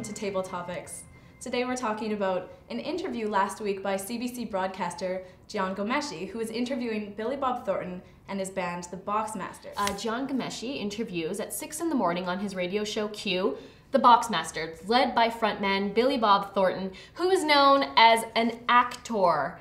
welcome to Table Topics. Today we're talking about an interview last week by CBC broadcaster Jian Ghomeshi, who was interviewing Billy Bob Thornton and his band, the Boxmasters. Jian Ghomeshi interviews at 6 in the morning on his radio show Q, the Boxmasters, led by frontman Billy Bob Thornton, who is known as an actor.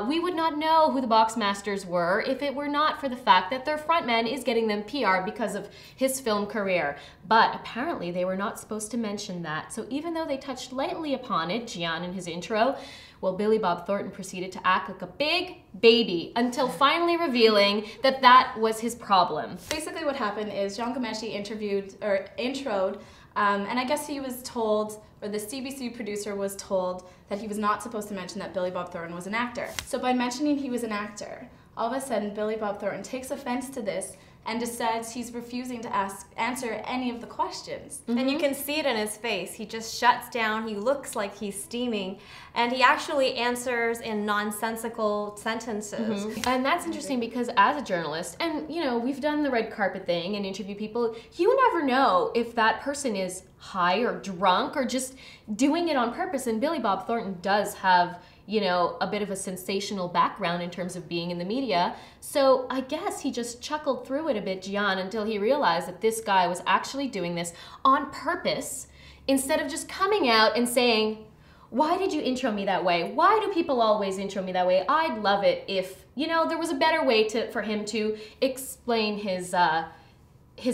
We would not know who the Boxmasters were if it were not for the fact that their frontman is getting them PR because of his film career. But apparently they were not supposed to mention that. So even though they touched lightly upon it, Jian in his intro, well, Billy Bob Thornton proceeded to act like a big baby until finally revealing that that was his problem. Basically what happened is Jian Ghomeshi introed, and I guess he was told, or the CBC producer was told, that he was not supposed to mention that Billy Bob Thornton was an actor. So by mentioning he was an actor, all of a sudden Billy Bob Thornton takes offense to this and decides he's refusing to answer any of the questions. Mm-hmm. And you can see it in his face. He just shuts down, he looks like he's steaming, and he actually answers in nonsensical sentences. Mm-hmm. And that's interesting because as a journalist, and you know, we've done the red carpet thing and interview people, you never know if that person is high or drunk or just doing it on purpose. And Billy Bob Thornton does have, you know, a bit of a sensational background in terms of being in the media. So I guess he just chuckled through it a bit, Jian, until he realized that this guy was actually doing this on purpose instead of just coming out and saying, why did you intro me that way? Why do people always intro me that way? I'd love it if, you know, there was a better way for him to explain his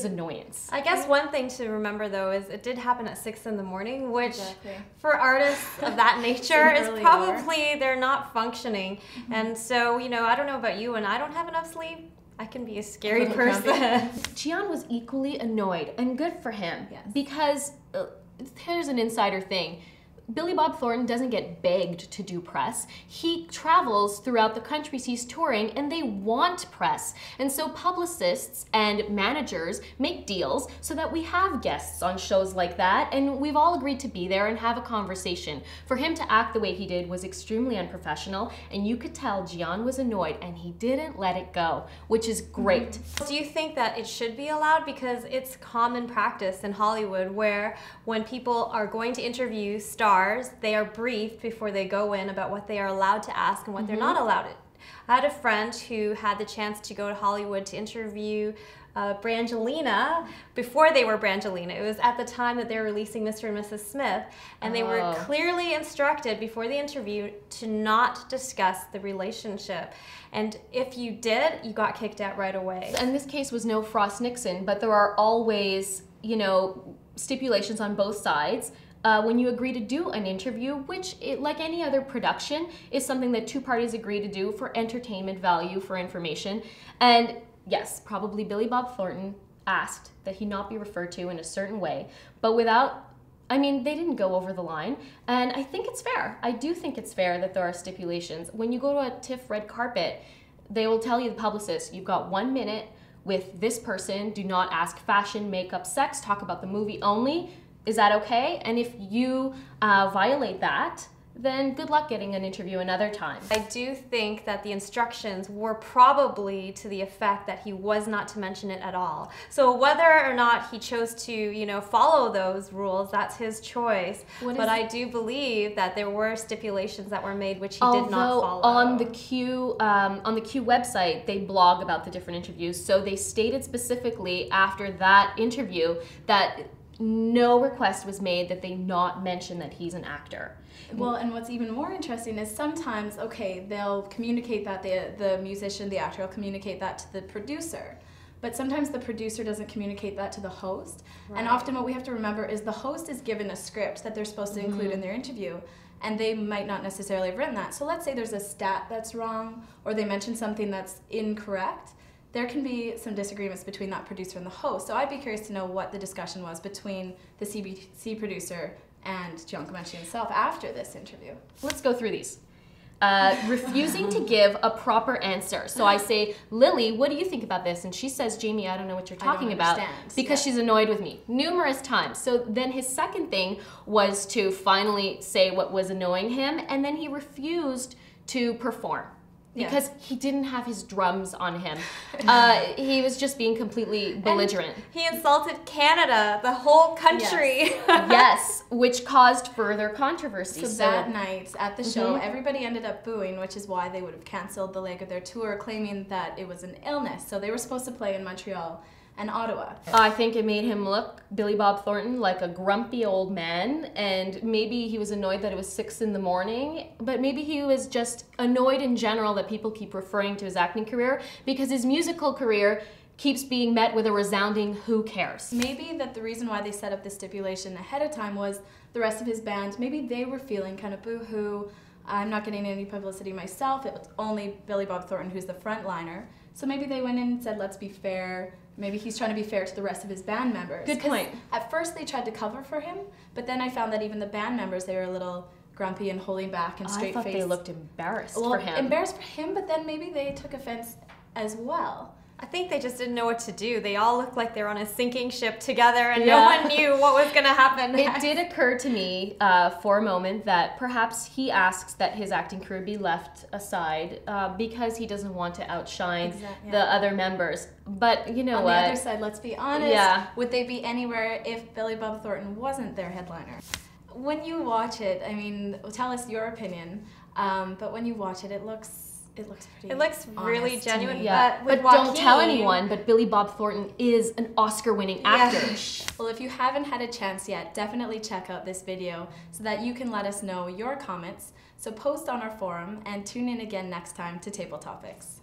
annoyance. I guess one thing to remember though is it did happen at 6 in the morning, which for artists of that nature is probably, they're not functioning. Mm-hmm. And so, you know, I don't know about you, when I don't have enough sleep, I can be a scary person. Jian was equally annoyed, and good for him, because here's an insider thing. Billy Bob Thornton doesn't get begged to do press. He travels throughout the countries he's touring and they want press. And so publicists and managers make deals so that we have guests on shows like that, and we've all agreed to be there and have a conversation. For him to act the way he did was extremely unprofessional, and you could tell Jian was annoyed and he didn't let it go, which is great. Mm-hmm. Do you think that it should be allowed? Because it's common practice in Hollywood where when people are going to interview stars, they are briefed before they go in about what they are allowed to ask and what they're not allowed to. I had a friend who had the chance to go to Hollywood to interview Brangelina before they were Brangelina. It was at the time that they were releasing Mr. and Mrs. Smith, and they were clearly instructed before the interview to not discuss the relationship. And if you did, you got kicked out right away. And this case was no Frost Nixon, but there are always, you know, stipulations on both sides. When you agree to do an interview, which, like any other production, is something that two parties agree to do for entertainment value, for information. And yes, probably Billy Bob Thornton asked that he not be referred to in a certain way, but without, I mean, they didn't go over the line. And I think it's fair. I do think it's fair that there are stipulations. When you go to a TIFF red carpet, they will tell you, the publicist, you've got 1 minute with this person. Do not ask fashion, makeup, sex. Talk about the movie only. Is that okay? And if you violate that, then good luck getting an interview another time. I do think that the instructions were probably to the effect that he was not to mention it at all. So whether or not he chose to, you know, follow those rules, that's his choice. But I do believe that there were stipulations that were made which he did not follow. On the Q website, they blog about the different interviews. So they stated specifically after that interview that no request was made that they not mention that he's an actor. Well, and what's even more interesting is sometimes, okay, they'll communicate that, the musician, the actor will communicate that to the producer. But sometimes the producer doesn't communicate that to the host. Right. And often what we have to remember is the host is given a script that they're supposed to include in their interview, and they might not necessarily have written that. So let's say there's a stat that's wrong, or they mention something that's incorrect. There can be some disagreements between that producer and the host. So I'd be curious to know what the discussion was between the CBC producer and Jian Ghomeshi himself after this interview. Let's go through these. Refusing to give a proper answer. So I say, Lily, what do you think about this? And she says, Jamie, I don't know what you're talking about, because she's annoyed with me numerous times. So then his second thing was to finally say what was annoying him, and then he refused to perform. because he didn't have his drums on him. He was just being completely belligerent. And he insulted Canada, the whole country. Yes, which caused further controversy. So that night at the show, everybody ended up booing, which is why they would have canceled the leg of their tour, claiming that it was an illness. So they were supposed to play in Montreal and Ottawa. I think it made him look, Billy Bob Thornton, like a grumpy old man, and maybe he was annoyed that it was 6 in the morning, but maybe he was just annoyed in general that people keep referring to his acting career, because his musical career keeps being met with a resounding who cares. Maybe that the reason why they set up the stipulation ahead of time was the rest of his band, maybe they were feeling kind of boo-hoo, I'm not getting any publicity myself, it's only Billy Bob Thornton who's the frontliner. So maybe they went in and said, let's be fair. Maybe he's trying to be fair to the rest of his band members. Good point. At first they tried to cover for him, but then I found that even the band members, they were a little grumpy and holding back and straight-faced. I thought they looked embarrassed for him. Embarrassed for him, but then maybe they took offense as well. I think they just didn't know what to do. They all looked like they were on a sinking ship together and no one knew what was going to happen next. It did occur to me for a moment that perhaps he asks that his acting career be left aside because he doesn't want to outshine the other members. But you know what? On the other side, let's be honest, would they be anywhere if Billy Bob Thornton wasn't their headliner? When you watch it, I mean, tell us your opinion, but when you watch it, it looks pretty. It looks really genuine. Yeah, but don't tell anyone. But Billy Bob Thornton is an Oscar-winning actor. Well, if you haven't had a chance yet, definitely check out this video so that you can let us know your comments. So post on our forum and tune in again next time to Table Topics.